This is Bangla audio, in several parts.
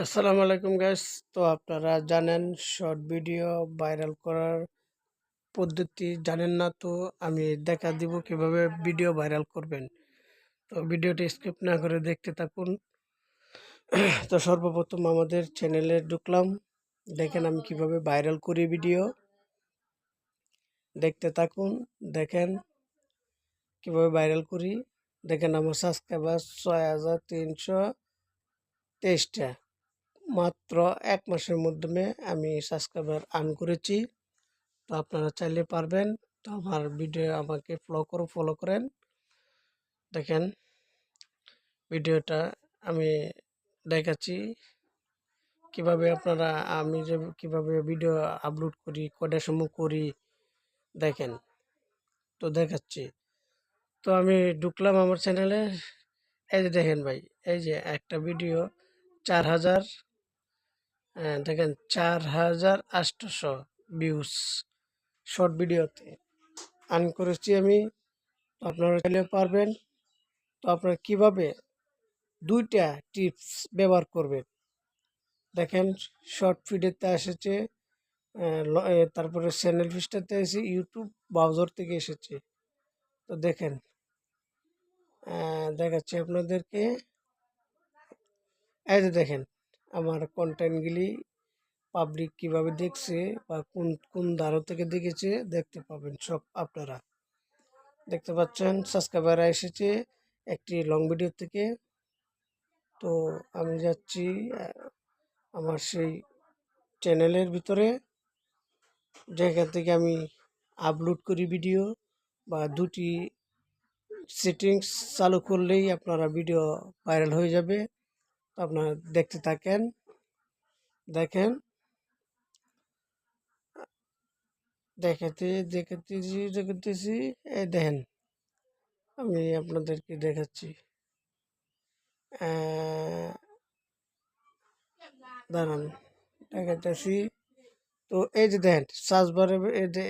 আসসালামু আলাইকুম গাইস। তো আপনারা জানেন শর্ট ভিডিও ভাইরাল করার পদ্ধতি জানেন না, তো আমি দেখা দিব কিভাবে ভিডিও ভাইরাল করবেন। তো ভিডিওটি স্কিপ না করে দেখতে থাকুন। তো সর্বপ্রথম আমাদের চ্যানেলে ঢুকলাম, দেখেন আমি কিভাবে ভাইরাল করি ভিডিও, দেখতে থাকুন। দেখেন কিভাবে ভাইরাল করি। দেখেন আমার সাবস্ক্রাইবার 6323টা। মাত্র 1 মাসের মাধ্যমে আমি সাবস্ক্রাইবার আর্ন করেছি। তো আপনারা চাইলে পারবেন। তো আমার ভিডিও আমাকে ফলো করেন। দেখেন ভিডিওটা আমি দেখাচ্ছি কিভাবে আপনারা, আমি যে কিভাবে ভিডিও আপলোড করি, কটার সময় করি, দেখেন। তো দেখাচ্ছি। তো আমি ঢুকলাম আমার চ্যানেলে। এই যে দেখেন ভাই, এই যে একটা ভিডিও 4000, দেখেন 4800 ভিউজ শর্ট ভিডিওতে আর্ন করেছি আমি। তো আপনারা চাইলে পারবেন। তো আপনারা কিভাবে 2টা টিপস ব্যবহার করবেন, দেখেন। শর্ট ফিডেতে এসেছে, তারপরে চ্যানেল ফিসটাতে এসে ইউটিউব ব্রাউজার থেকে এসেছে। তো দেখেন, দেখাচ্ছি আপনাদেরকে। এই যে দেখেন আমার কন্টেন্টগুলি পাবলিক কিভাবে দেখছে বা কোন কোন ধারা থেকে দেখেছে দেখতে পাবেন সব। আপনারা দেখতে পাচ্ছেন সাবস্ক্রাইবার এসেছে একটি লং ভিডিও থেকে। তো আমি যাচ্ছি আমার সেই চ্যানেলের ভিতরে, যেখান থেকে আমি আপলোড করি ভিডিও, বা 2টি সেটিংস চালু করলেই আপনারা ভিডিও ভাইরাল হয়ে যাবে। তো আপনারা দেখতে থাকেন। দেখেন, দেখাতেছি। এই দেখেন আমি আপনাদেরকে দেখাচ্ছি। দাঁড়ান, দেখাতেছি। তো এই যে দেখেন সার্চ বারে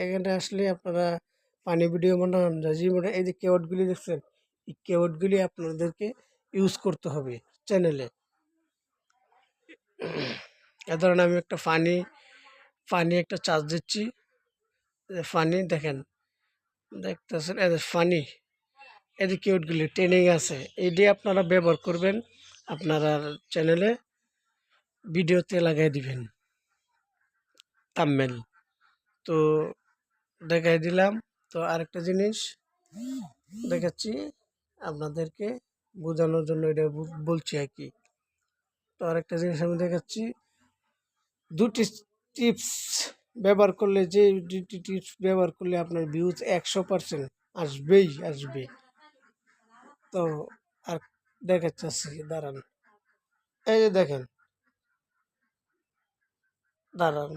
এখানে আসলে আপনারা পানি ভিডিও বানান, রাজি মানে এই যে কেওয়ার্ডগুলি দেখছেন, এই কেওয়ার্ডগুলি আপনাদেরকে ইউজ করতে হবে চ্যানেলে। এ ধরেন আমি একটা ফানি একটা চার্জ দিচ্ছি। ফানি দেখেন, দেখতেছেন এই যে ফানি, এই যে কিওয়ার্ডগুলি ট্রেনিং আছে, এই দিয়ে আপনারা ব্যবহার করবেন আপনারা চ্যানেলে, ভিডিওতে লাগাই দিবেন থাম্বনেল। তো দেখাই দিলাম। তো আরেকটা জিনিস দেখাচ্ছি আপনাদেরকে বোঝানোর জন্য, এটা বলছি আর কি। তো আরেকটা জিনিস আমি দেখাচ্ছি, 2টি টিপস ব্যবহার করলে, যে 2টি টিপস ব্যবহার করলে আপনার ভিউজ 100% আসবে। তো আর দেখাচ্ছি, দাঁড়ান। এই যে দেখেন, দাঁড়ান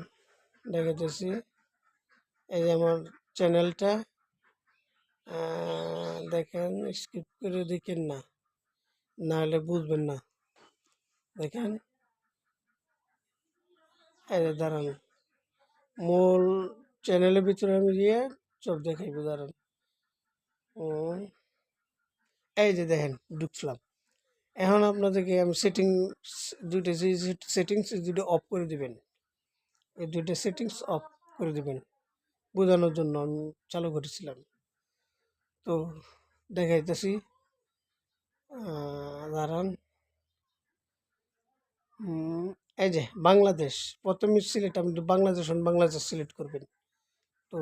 দেখাচ্ছি। এই যে আমার চ্যানেলটা, দেখেন, স্কিপ করে দেখেন না, না হলে বুঝবেন না। দেখেন, এই যে দাঁড়ান, মূল চ্যানেলের ভিতরে আমি গিয়ে সব দেখাইবো, দাঁড়ান। এই যে দেখেন ঢুকলাম। এখন আপনাদেরকে আমি সেটিংস দুটো অফ করে দিবেন। এই 2টা সেটিংস অফ করে দিবেন বোঝানোর জন্য আমি চালু করেছিলাম। তো দেখাইতেছি, দাঁড়ান। এই যে বাংলাদেশ, প্রথমে সিলেক্ট, আপনি বাংলাদেশ সিলেক্ট করবেন। তো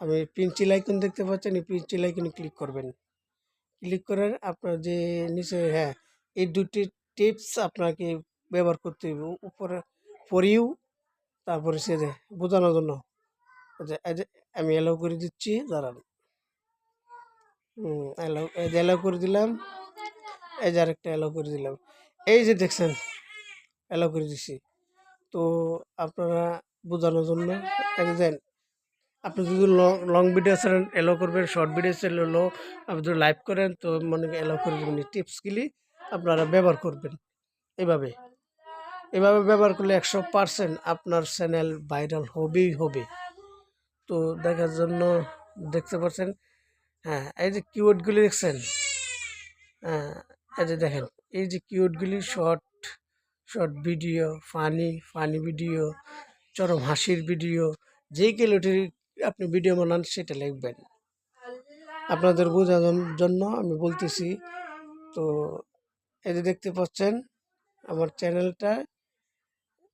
আমি পেন্সিল আইকন দেখতে পাচ্ছেন, এই পেন্সিল আইকনে ক্লিক করবেন। ক্লিক করার আপনার যে নিচে, হ্যাঁ, এই 2টি টিপস আপনাকে ব্যবহার করতে হবে। উপরে ফর ইউ, তারপরে সে যে বোঝানোর জন্য, এই যে আমি অ্যালাউ করে দিচ্ছি, দাঁড়ান। অ্যালাউ করে দিলাম। এই যে আরেকটা অ্যালাউ করে দিলাম। এই যে দেখছেন অ্যালাউ করে দিছি। তো আপনারা বোঝানোর জন্য এই যে দেন, আপনি যদি লং ভিডিও চ্যানেল অ্যালাউ করবেন, শর্ট ভিডিও চ্যানেল আপনি যদি লাইভ করেন, তো মনে অ্যালাউ করে দেবেন। টিপসগুলি আপনারা ব্যবহার করবেন এভাবে। এভাবে ব্যবহার করলে 100% আপনার চ্যানেল ভাইরাল হবেই হবে। তো দেখার জন্য দেখতে পাচ্ছেন, হ্যাঁ, এই যে কিওয়ার্ডগুলি দেখছেন, হ্যাঁ, এই যে দেখেন, এই যে কিওয়ার্ডগুলি শর্ট ভিডিও, ফানি ভিডিও, চরম হাসির ভিডিও, যেই ক্যালোরি আপনি ভিডিও বানান সেটা লিখবেন। আপনাদের বোঝানোর জন্য আমি বলতেছি। তো এই যে দেখতে পাচ্ছেন আমার চ্যানেলটা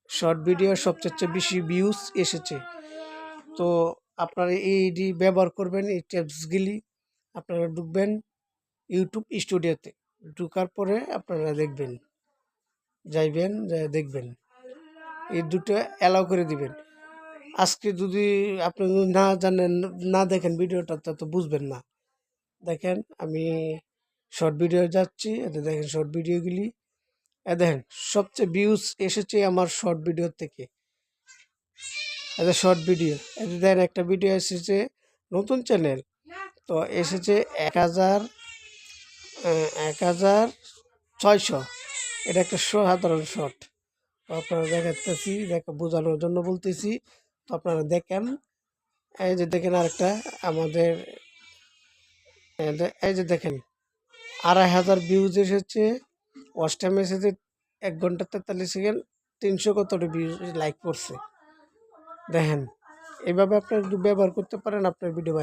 শর্ট ভিডিও সবচেয়ে বেশি ভিউজ এসেছে। তো আপনারা এইটি ব্যবহার করবেন, এই টিপসগুলি আপনারা ঢুকবেন ইউটিউব স্টুডিওতে। ঢুকার পরে আপনারা দেখবেন, যাইবেন দেখবেন এই দুটো অ্যালাউ করে দিবেন। আজকে যদি আপনি যদি না জানেন, না দেখেন ভিডিওটা, তা তো বুঝবেন না। দেখেন আমি শর্ট ভিডিও যাচ্ছি, এতে দেখেন শর্ট ভিডিওগুলি, দেখেন সবচেয়ে ভিউজ এসেছে আমার শর্ট ভিডিও থেকে। এতে শর্ট ভিডিও, এতে দেখেন একটা ভিডিও এসেছে নতুন চ্যানেল, তো এসেছে ১,৬০০। এটা একটা সাধারণ শর্ট। তো আপনারা দেখাতেছি, বোঝানোর জন্য বলতেছি। তো আপনারা দেখেন, এই যে দেখেন আরেকটা আমাদের, এই যে দেখেন ২,৫০০ ভিউজ এসেছে, ওয়াচ টাইম এসেছে ১ ঘন্টা ৪৩ সেকেন্ড, ৩০০ কতটা ভিউজ লাইক করছে। দেখেন এইভাবে আপনারা যদি ব্যবহার করতে পারেন আপনার ভিডিও